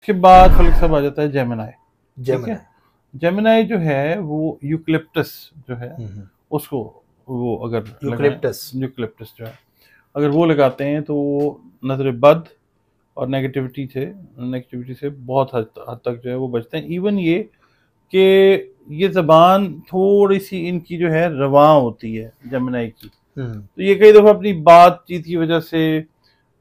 उसके बाद फलक साहब आ जाता है जेमिनाई। जेमिनाई जेमिनाई जो है वो यूकलिप्टस जो है उसको, वो अगर यूकलिप्टस जो है अगर वो लगाते हैं तो वो नजर बद और नेगेटिविटी से बहुत हद तक जो है वो बचते हैं। इवन ये कि ये जबान थोड़ी सी इनकी जो है रवां होती है जेमिनाई की, तो ये कई दफ़ा अपनी बातचीत की वजह से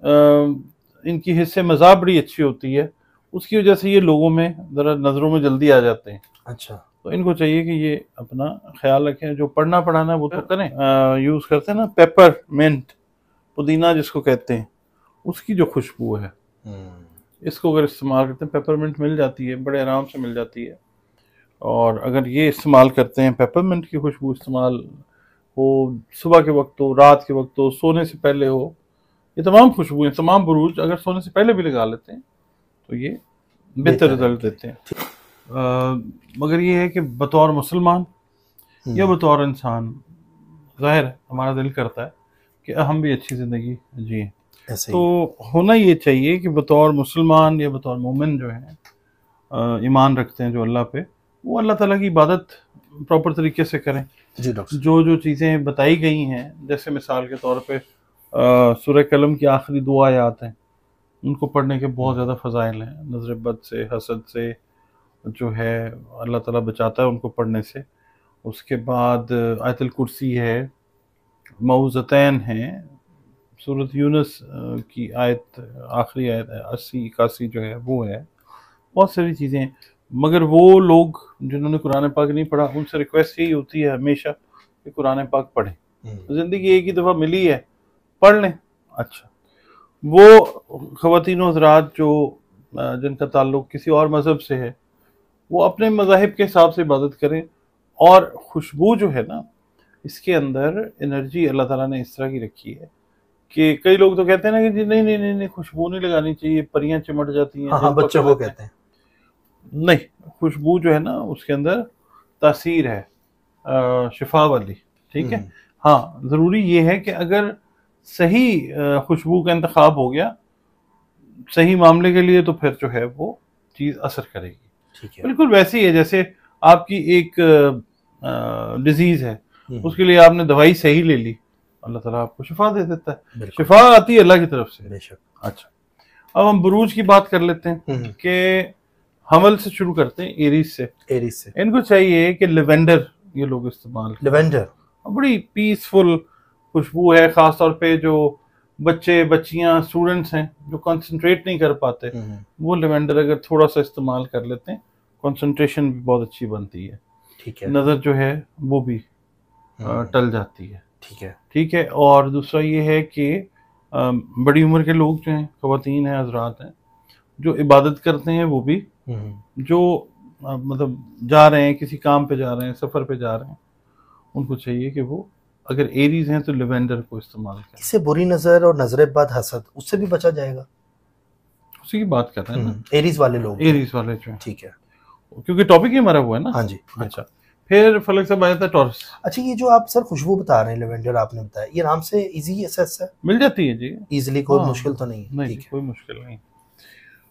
इनकी हिस्से मज़ाक बड़ी अच्छी होती है, उसकी वजह से ये लोगों में ज़रा नज़रों में जल्दी आ जाते हैं। अच्छा, तो इनको चाहिए कि ये अपना ख्याल रखें, जो पढ़ना पढ़ाना वो तो करें। यूज़ करते हैं ना पेपर मिंट, पुदीना जिसको कहते हैं, उसकी जो खुशबू है इसको अगर इस्तेमाल करते हैं, पेपरमिंट मिल जाती है, बड़े आराम से मिल जाती है, और अगर ये इस्तेमाल करते हैं, पेपरमिंट की खुशबू इस्तेमाल हो, सुबह के वक्त हो, रात के वक्त हो, सोने से पहले हो, ये तमाम खुशबुएं, तमाम बुरूज अगर सोने से पहले भी लगा लेते हैं तो ये बेहतर रिजल्ट देते हैं। मगर ये है कि बतौर मुसलमान या बतौर इंसान, जाहिर है हमारा दिल करता है कि हम भी अच्छी ज़िंदगी जिए, तो होना ये चाहिए कि बतौर मुसलमान या बतौर मोमिन जो है ईमान रखते हैं जो अल्लाह पे, वो अल्लाह ताला की इबादत प्रॉपर तरीके से करें। जी डॉक्टर, जो चीज़ें बताई गई हैं, जैसे मिसाल के तौर पे सूरह कलम की आखिरी 2 आयत हैं, उनको पढ़ने के बहुत ज़्यादा फ़ज़ाइल हैं। नज़र बद से, हसद से जो है अल्लाह ताला बचाता है उनको पढ़ने से। उसके बाद आयतुल कुर्सी है, मऊज़तैन हैं, सूरत यूनुस की आयत, आखिरी आयत 80-81 जो है वो है, बहुत सारी चीज़ें हैं। मगर वो लोग जिन्होंने कुरान पाक नहीं पढ़ा, उनसे रिक्वेस्ट यही होती है हमेशा कि कुरान पाक पढ़ें। ज़िंदगी एक ही दफ़ा मिली है, पढ़ लें। अच्छा, वो ख़वातीन हज़रात जो जिनका ताल्लुक़ किसी और मज़हब से है, वो अपने मज़ाहिब के हिसाब से इबादत करें। और खुशबू जो है ना, इसके अंदर एनर्जी अल्लाह ताला ने इस तरह की रखी है कि कई लोग तो कहते हैं ना कि जी नहीं खुशबू नहीं लगानी चाहिए, परियां चिमट जाती हैं। हाँ, बच्चों को कहते हैं। नहीं, खुशबू जो है ना उसके अंदर तासीर है शिफा वाली, ठीक है। हाँ, ज़रूरी ये है कि अगर सही खुशबू का इंतखाब हो गया सही मामले के लिए, तो फिर जो है वो चीज़ असर करेगी। ठीक है, बिल्कुल वैसी है जैसे आपकी एक डिजीज़ है, उसके लिए आपने दवाई सही ले ली, अल्लाह ताला आपको शिफा दे देता है। शिफा आती है अल्लाह की तरफ से, बेशक। अच्छा, अब हम बुरूज की बात कर लेते हैं कि हमल से शुरू करते हैं, एरीज से। इनको चाहिए कि लेवेंडर ये लोग इस्तेमाल, लेवेंडर बड़ी पीसफुल खुशबू है, खास तौर पे जो बच्चे बच्चियां स्टूडेंट्स हैं जो कंसंट्रेट नहीं कर पाते, वो लेवेंडर अगर थोड़ा सा इस्तेमाल कर लेते हैं, कंसंट्रेशन भी बहुत अच्छी बनती है। ठीक है, नज़र जो है वो भी टल जाती है। ठीक है। और दूसरा ये है कि बड़ी उम्र के लोग जो हैं, ख़वातीन हैं, हज़रात हैं, जो इबादत करते हैं, वो भी जो मतलब जा रहे हैं, किसी काम पे जा रहे हैं, सफ़र पे जा रहे हैं, उनको चाहिए कि वो अगर एरीज हैं तो लेवेंडर को इस्तेमाल करें। इससे बुरी नज़र और नज़र बद, हसद, उससे भी बचा जाएगा। उसी की बात कर रहे हैं ना, एरीज वाले लोग, एरीज वाले जो हैं। ठीक है, क्योंकि टॉपिक ही हमारा वो है ना। हाँ जी। अच्छा, फिर फलक साहब आया था टॉरस। अच्छा, ये जो आप सर खुशबू बता रहे हैं लेवेंडर, आपने बताया, ये नाम से इजी एक्सेस है, मिल जाती है जी इजीली, कोई मुश्किल तो नहीं है? नहीं, कोई मुश्किल नहीं।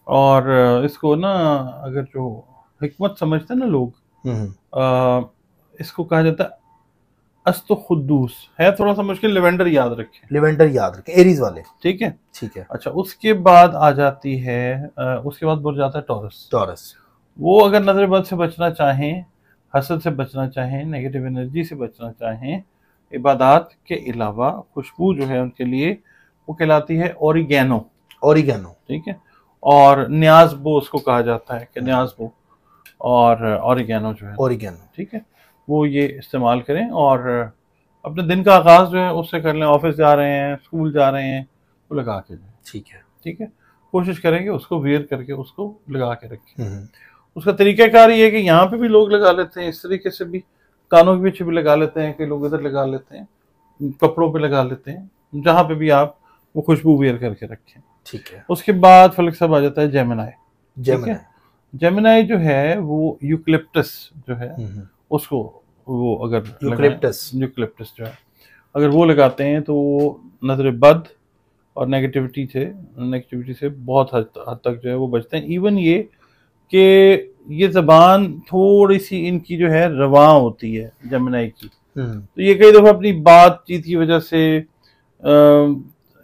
और इसको ना अगर जो हिकमत समझते हैं ना लोग, इसको कहा जाता है अस्तो खुद्दूस, है थोड़ा सा मुश्किल, लेवेंडर याद रखें, एरीज वाले। ठीक है। अच्छा, उसके बाद आ जाती है उसके बाद बढ़ जाता है टॉरस। वो अगर नजर बद से बचना चाहें, हसद से बचना चाहें, नेगेटिव एनर्जी से बचना चाहें, इबादत के अलावा खुशबू जो है उनके लिए वो कहलाती है ओरिगैनो। ठीक है। और न्याज़बो उसको कहा जाता है कि न्याज़बो और ओरिगैनो जो है, ठीक है, वो ये इस्तेमाल करें और अपने दिन का आगाज़ जो है उससे कर लें। ऑफिस जा रहे हैं, स्कूल जा रहे हैं, वो लगा के जाए। ठीक है। कोशिश करेंगे उसको वेयर करके उसको लगा के रखें। उसका तरीक़ाकार ये है कि यहाँ पे भी लोग लगा लेते हैं, इस तरीके से भी कानों के पीछे भी लगा लेते हैं, कि लोग इधर लगा लेते हैं, कपड़ों पे लगा लेते हैं, जहाँ पे भी आप वो खुशबू वेयर करके रखें। ठीक है। उसके बाद फलक साहब आ जाता है जेमिनाई। जेमिनाई जो है वो यूकलिप्टस जो है उसको, वो अगर यूकलिप्टस जो है अगर वो लगाते हैं तो वो नजर बद और नेगेटिविटी से बहुत हद तक जो है वो बचते हैं। इवन ये कि ये जबान थोड़ी सी इनकी जो है रवां होती है जमुनाई की, तो ये कई दफा अपनी बातचीत की वजह से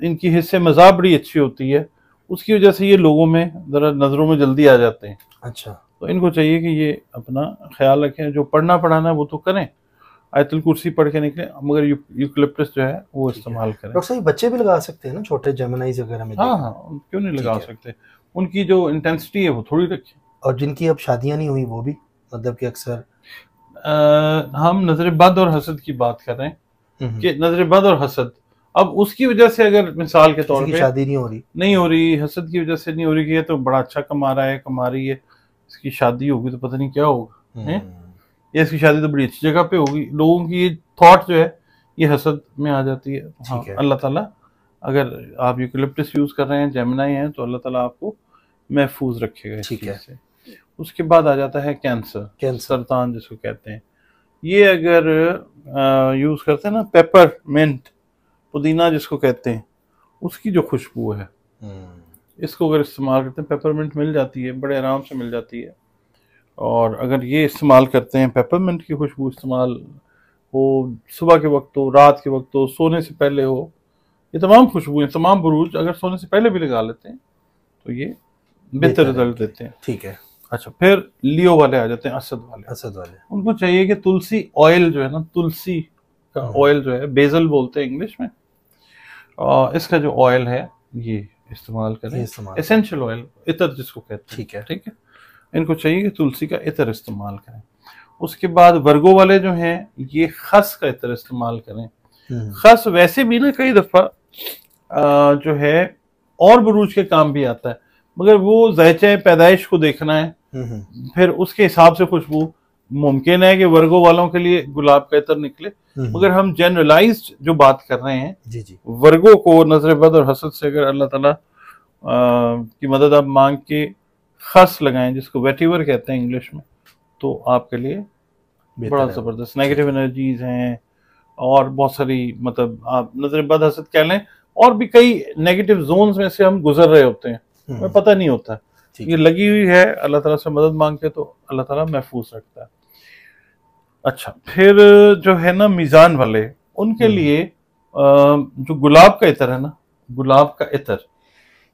इनकी हिस्से मज़ाक बड़ी अच्छी होती है, उसकी वजह से ये लोगों में ज़रा नज़रों में जल्दी आ जाते हैं। अच्छा, तो इनको चाहिए कि ये अपना ख्याल रखें, जो पढ़ना पढ़ाना वो तो करें, आयतुल कुर्सी पढ़ के निकले, मगर यूकलिप्टस जो है वो इस्तेमाल करें। डॉक्टर साहब बच्चे भी लगा सकते हैं ना, छोटे जेमिनाइज वगैरह में? हाँ हाँ, क्यों नहीं लगा सकते, उनकी जो इंटेंसिटी है वो थोड़ी रखें। और जिनकी अब शादियां नहीं हुई वो भी, मतलब कि अक्सर हम नजर बद और हसद की बात कर रहे हैं कि नजर बद और हसद, अब उसकी वजह से अगर मिसाल के तौर पे शादी नहीं हो रही, हसद की वजह से नहीं हो रही कि ये तो बड़ा अच्छा कमा रहा है, कमा रही है, इसकी शादी होगी तो पता नहीं क्या होगा है, या इसकी शादी तो बड़ी अच्छी जगह पे होगी, लोगों की ये थॉट जो है ये हसद में आ जाती है। हाँ, अल्लाह ताला, अगर आप यूकलिप्टस यूज कर रहे हैं, जेमिनाई हैं, तो अल्लाह ताला आपको महफूज रखेगा इस चीज से। उसके बाद आ जाता है कैंसर, सरतान जिसको कहते हैं। ये अगर यूज करते हैं ना, पेपर मिंट, पुदीना जिसको कहते हैं, उसकी जो खुशबू है, इसको अगर इस्तेमाल करते हैं, पेपरमिंट मिल जाती है, बड़े आराम से मिल जाती है, और अगर ये इस्तेमाल करते हैं, पेपरमिंट की खुशबू इस्तेमाल हो, सुबह के वक्त हो, रात के वक्त हो, सोने से पहले हो, ये तमाम खुशबुएं, तमाम बुरूज अगर सोने से पहले भी लगा लेते हैं तो ये बेहतर रिजल्ट देते हैं। ठीक है। अच्छा, फिर लियो वाले आ जाते हैं, असद वाले। उनको चाहिए कि तुलसी ऑयल जो है ना, तुलसी का ऑयल जो है, बेजल बोलते हैं इंग्लिश में, इसका जो ऑयल है ये इस्तेमाल करें, एसेंशियल ऑयल, इतर जिसको कहते हैं। ठीक है, इनको चाहिए कि तुलसी का इतर इस्तेमाल करें। उसके बाद वर्गो वाले जो हैं ये खस का इतर इस्तेमाल करें। खस वैसे भी ना कई दफा जो है और बुरूज के काम भी आता है, मगर वो ज़ायचे पैदाइश को देखना है, फिर उसके हिसाब से खुशबू मुमकिन है कि वर्गो वालों के लिए गुलाब का इतर निकले, मगर हम जनरलाइज्ड जो बात कर रहे हैं, वर्गो को नजर बद और हसद से अगर अल्लाह ताला की मदद आप मांग के खस लगाएं, जिसको वेटिवर कहते हैं इंग्लिश में, तो आपके लिए बड़ा जबरदस्त नेगेटिव एनर्जीज हैं, और बहुत सारी, मतलब आप नजर बद हसद कह लें, और भी कई नेगेटिव जोन्स में से हम गुजर रहे होते हैं, हमें पता नहीं होता, ये लगी हुई है, अल्लाह ताला से मदद मांगते तो अल्लाह ताला महफूज रखता है। अच्छा, फिर जो है ना मीज़ान वाले, उनके लिए जो गुलाब का इतर है ना, गुलाब का इतर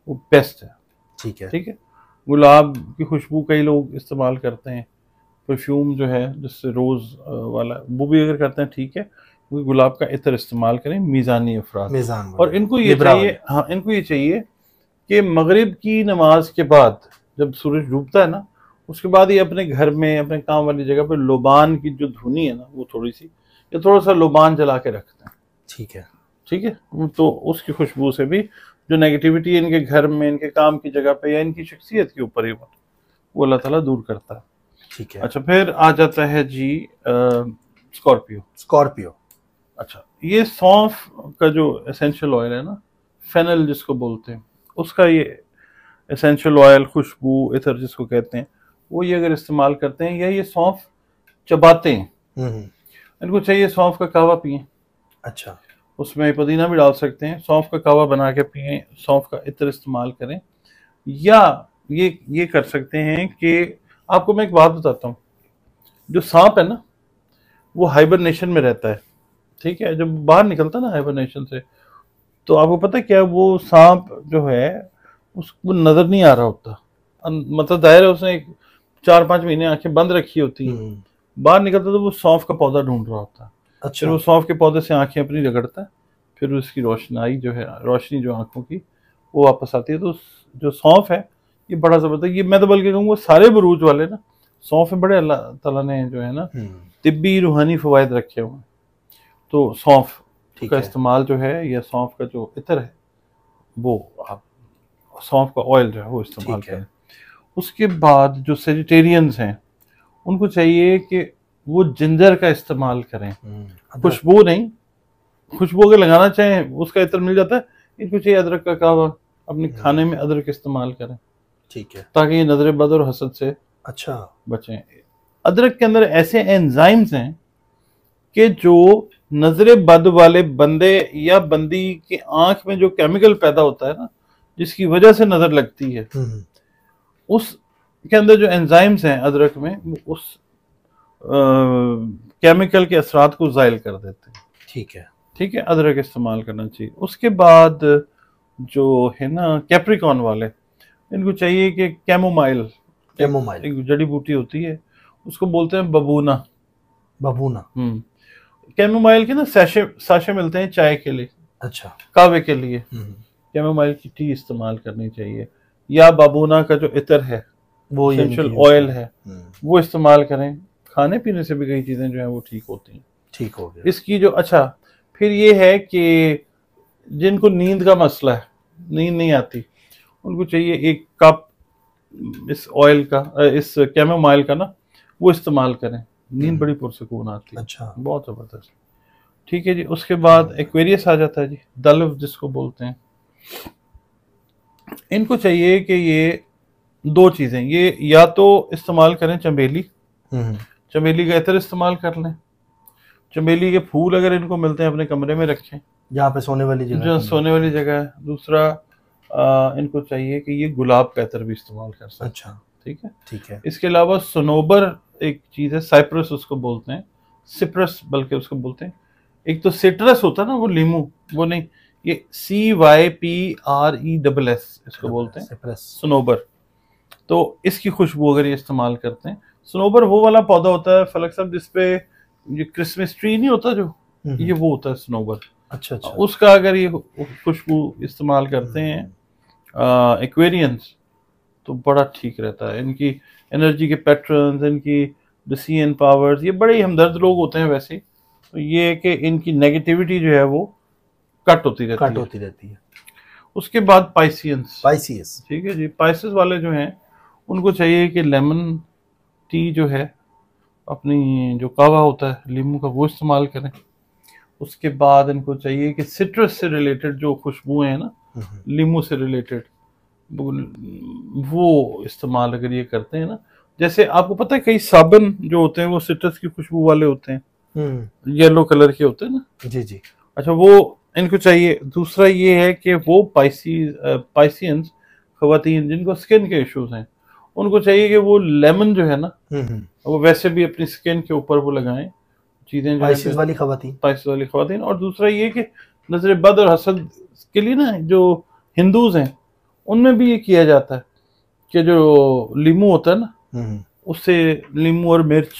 वो बेस्ट है। ठीक है, गुलाब की खुशबू कई लोग इस्तेमाल करते हैं, परफ्यूम जो है जिससे रोज़ वाला वो भी अगर करते हैं, ठीक है, क्योंकि गुलाब का इतर इस्तेमाल करें मीज़ानी अफराद। और इनको ये चाहिए, हाँ, इनको ये चाहिए कि मगरिब की नमाज के बाद जब सूरज डूबता है ना, उसके बाद ये अपने घर में, अपने काम वाली जगह पे लोबान की जो धुनी है ना, वो थोड़ी सी या थोड़ा सा लोबान जला के रखते हैं। ठीक है, तो उसकी खुशबू से भी जो नेगेटिविटी है इनके घर में, इनके काम की जगह पे, या इनकी शख्सियत के ऊपर ही, वो अल्लाह ताला दूर करता है। ठीक है। अच्छा, फिर आ जाता है जी स्कॉर्पियो। अच्छा, ये सौंफ का जो एसेंशियल ऑयल है ना, फेनल जिसको बोलते हैं, उसका ये एसेंशियल ऑयल, खुशबू, इतर जिसको कहते हैं, वो ये अगर इस्तेमाल करते हैं, या ये सौंफ चबाते हैं, इनको चाहिए सौंफ का कहवा पिए। अच्छा, उसमें पुदीना भी डाल सकते हैं, सौंफ का कहवा बना के पिए, सौंफ का इतर इस्तेमाल करें, या ये कर सकते हैं कि आपको मैं एक बात बताता हूँ, जो सांप है ना वो हाइबरनेशन में रहता है। ठीक है, जब बाहर निकलता है ना हाइबरनेशन से, तो आपको पता है क्या, वो सांप जो है उसको नजर नहीं आ रहा होता, मतलब दायरा है उसने 4-5 महीने आंखें बंद रखी होती हैं, बाहर निकलता तो वो सौंफ का पौधा ढूंढ रहा होता है। अच्छा। फिर वो सौंफ के पौधे से आंखें अपनी रगड़ता है, फिर उसकी रोशनाई जो है, रोशनी जो आंखों की, वो वापस आती है। तो जो सौंफ है ये बड़ा जबरदस्त, ये मैं तो बल्कि कहूँगा सारे बरूज वाले ना सौंफ में बड़े अल्लाह ताला ने जो है ना तिब्बी रूहानी फवायद रखे हुए हैं। तो सौंफ का इस्तेमाल जो है, या सौंफ का जो इतर है, वो आप सौंफ का ऑयल जो है वो इस्तेमाल करें। उसके बाद जो सेजिटेरियंस हैं उनको चाहिए कि वो जिंजर का इस्तेमाल करें, खुशबू नहीं, खुशबू अगर लगाना चाहें उसका इतर मिल जाता है, इनको चाहिए अदरक का कहवा, अपने खाने में अदरक इस्तेमाल करें। ठीक है, ताकि ये नजर बद और हसद से अच्छा बचें। अदरक के अंदर ऐसे एंजाइम्स हैं कि जो नजरे बद वाले बंदे या बंदी की आंख में जो केमिकल पैदा होता है ना, जिसकी वजह से नजर लगती है, उस के अंदर जो एंजाइम्स हैं अदरक में, वो उस केमिकल के असरात को ज़ाइल कर देते हैं। ठीक है, ठीक है, अदरक इस्तेमाल करना चाहिए। उसके बाद जो है ना कैप्रिकॉन वाले, इनको चाहिए कि कैमोमाइल एक जड़ी बूटी होती है, उसको बोलते हैं बबूना। बबूना। कैमोमाइल के ना साशे मिलते हैं चाय के लिए, अच्छा, कावे के लिए कैमोमाइल की टी इस्तेमाल करनी चाहिए, या बबूना का जो इतर है, वो एसेंशियल ऑयल है, वो इस्तेमाल करें। खाने पीने से भी कई चीजें जो है वो ठीक होती हैं। ठीक हो गया। इसकी जो अच्छा फिर ये है कि जिनको नींद का मसला है, नींद नहीं आती, उनको चाहिए 1 कप इस ऑयल का, इस कैमोमाइल का ना, वो इस्तेमाल करें, नींद बड़ी पुरसकून आती है। अच्छा, बहुत जबरदस्त। ठीक है जी। उसके बाद एक्वेरियस आ जाता है जी, दल्व जिसको बोलते हैं। इनको चाहिए कि ये 2 चीजें, ये या तो इस्तेमाल करें चमेली, चमेली का इत्र इस्तेमाल कर लें, चमेली के फूल अगर इनको मिलते हैं अपने कमरे में रखें, जहाँ पे सोने वाली जगह, जो सोने वाली जगह है। दूसरा इनको चाहिए कि ये गुलाब का इत्र भी इस्तेमाल कर सकते हैं। अच्छा, ठीक है, ठीक है। इसके अलावा सनोबर एक चीज है, साइप्रस उसको बोलते हैं, सिप्रस बल्कि उसको बोलते हैं। एक तो सिट्रस होता है ना, वो लीमू, वो नहीं, ये CYPRESS इसको बोलते हैं, सनोबर। तो इसकी खुशबू अगर ये इस्तेमाल करते हैं, सनोबर वो वाला पौधा होता है फलक साहब जिसपे ये क्रिसमस ट्री नहीं होता जो, ये वो होता है सनोबर। अच्छा अच्छा। उसका अगर ये खुशबू इस्तेमाल करते हैं एक्वेरियंस, तो बड़ा ठीक रहता है। इनकी एनर्जी के पैटर्न्स, इनकी डिसीजन पावर्स, ये बड़े ही हमदर्द लोग होते हैं वैसे। तो ये है कि इनकी नेगेटिविटी जो है वो कट होती रहती है। उसके बाद पाइसियंस, ठीक है जी। पाइसिस वाले जो हैं उनको चाहिए कि लेमन टी जो है, अपनी जो कावा होता है लीमू का, वो इस्तेमाल करें। उसके बाद इनको चाहिए कि सिट्रस से रिलेटेड जो खुशबुएं हैं ना, लीमू से रिलेटेड, वो इस्तेमाल अगर ये करते हैं ना, जैसे आपको पता है कई साबुन जो होते हैं वो सिट्रस की खुशबू वाले होते हैं, येलो कलर के होते हैं ना। जी जी। अच्छा, वो इनको चाहिए। दूसरा ये है कि वो पाइसियंस खवातीन जिनको स्किन के इश्यूज हैं, उनको चाहिए कि वो लेमन जो है ना, वो वैसे भी अपनी स्किन के ऊपर वो लगाएं चीजें, पाइसिस वाली खवातीन। और दूसरा ये कि नजर बद और हसद के लिए ना, जो हिंदूज हैं उनमें भी ये किया जाता है कि जो लीमू होता है ना, उससे लीमू और मिर्च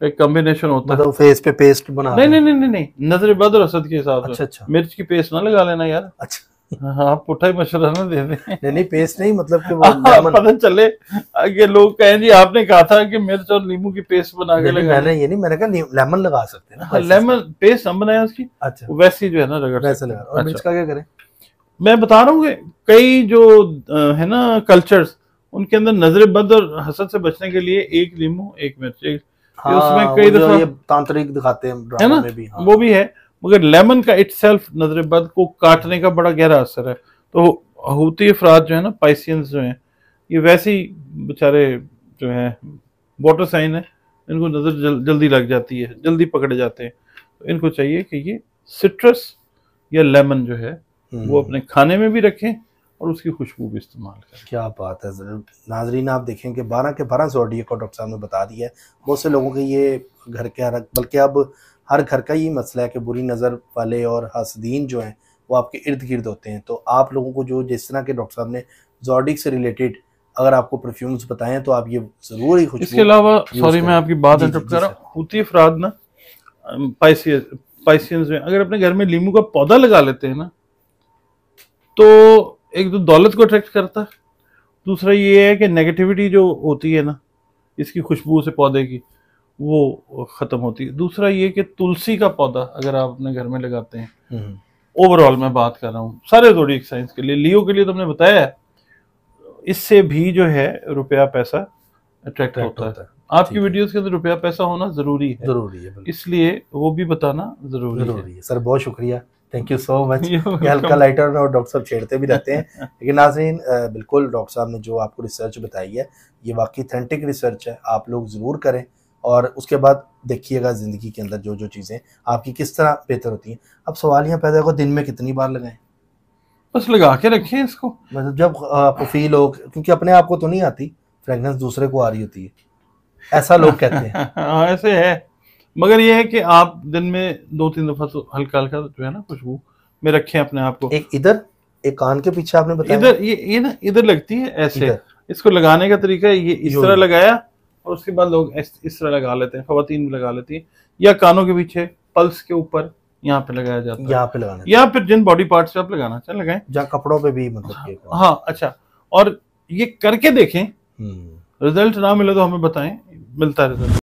एक कॉम्बिनेशन होता है, मतलब फेस पे पेस्ट बना। नहीं, नजर बद और हसद के हिसाब से। अच्छा। मिर्च की पेस्ट ना लगा लेना यार। अच्छा, हाँ, पुट्ठा ही मशवरा ना दे दें। नहीं पेस्ट नहीं, मतलब कि वो पता चले आगे लोग कहें जी आपने कहा था कि मिर्च और नींबू की पेस्ट बना के लगा। मैंने ये नहीं, मैंने कहा लेमन लगा सकते हैं ना। लेमन पेस्ट हम बनाया उसकी। अच्छा, वैसी जो है ना रगड़ वैसे लगा। और मिर्च का क्या करें? मैं बता रहा हूँ कई जो है ना कल्चर्स, उनके अंदर नजर बद और हसद से बचने के लिए 1 लीमू 1 मिर्च, हाँ, उसमें कई दफा ये तांत्रिक दिखाते हैं ड्रामा में भी। हाँ। वो भी है, मगर लेमन का इटसेल्फ नजर बद को काटने का बड़ा गहरा असर है। तो हूती अफराद जो है ना, पाइसियंस जो हैं, ये वैसे ही बेचारे जो है वाटर साइन है, इनको नजर जल्दी लग जाती है, जल्दी पकड़े जाते हैं। तो इनको चाहिए कि ये सिट्रस या लेमन जो है वो अपने खाने में भी रखें और उसकी खुशबू भी इस्तेमाल करें। क्या बात है नाजरीन, आप देखें कि 12 के 12 ज़ोडिएक को डॉक्टर साहब ने बता दिया है। बहुत से लोगों के ये घर के, बल्कि अब हर घर का ही मसला है कि बुरी नज़र वाले और हसदीन जो हैं वो आपके इर्द गिर्द होते हैं। तो आप लोगों को जो जिस तरह के डॉक्टर साहब ने ज़ोडिएक से रिलेटेड अगर आपको परफ्यूम्स बताएं तो आप ये ज़रूर ही खुशबू। इसके अलावा सॉरी मैं आपकी बात इंटरप्ट कर रहा हूँ, हूती अफराद ना पाइसियंस में अगर अपने घर में लीमू का पौधा लगा लेते हैं ना, तो एक तो दौलत को अट्रैक्ट करता है, दूसरा ये है कि नेगेटिविटी जो होती है ना इसकी खुशबू से पौधे की, वो खत्म होती है। दूसरा ये कि तुलसी का पौधा अगर आप अपने घर में लगाते हैं, ओवरऑल मैं बात कर रहा हूँ सारे ज़ोडिएक साइंस के लिए, लियो के लिए तो हमने बताया है, इससे भी जो है रुपया पैसा अट्रैक्ट होता है। आपकी वीडियोस के अंदर रुपया पैसा होना जरूरी है, इसलिए वो भी बताना जरूरी है। सर बहुत शुक्रिया, थैंक यू सो मच। हल्का लाइटर और डॉक्टर साहब छेड़ते भी रहते हैं, लेकिन नाज़रीन बिल्कुल डॉक्टर साहब ने जो आपको रिसर्च बताई है ये वाकई ऑथेंटिक रिसर्च है, आप लोग ज़रूर करें। और उसके बाद देखिएगा ज़िंदगी के अंदर जो जो चीज़ें आपकी किस तरह बेहतर होती हैं। अब सवाल यहाँ पैदा होगा, दिन में कितनी बार लगाएं? बस लगा के रखें इसको, मतलब जब आपको फील हो, क्योंकि अपने आप को तो नहीं आती फ्रेगनेंस, दूसरे को आ रही होती है, ऐसा लोग कहते हैं। हाँ ऐसे है, मगर ये है कि आप दिन में 2-3 दफा तो हल्का हल्का जो है ना खुशबू में रखें अपने आप को। एक इधर, एक कान के पीछे आपने बताया, इधर ये ना इधर लगती है ऐसे, इसको लगाने का तरीका है ये इस तरह लगाया और उसके बाद लोग इस तरह लगा लेते हैं, खवातीन भी लगा लेती हैं, या कानों के पीछे पल्स के ऊपर यहाँ पे लगाया जाता है, यहाँ पे लगाना, या फिर जिन बॉडी पार्ट्स पे आप लगाना चाहें लगाएं, जहाँ कपड़ों पे भी मतलब हाँ अच्छा। और ये करके देखें, रिजल्ट ना मिले तो हमें बताएं, मिलता है रिजल्ट।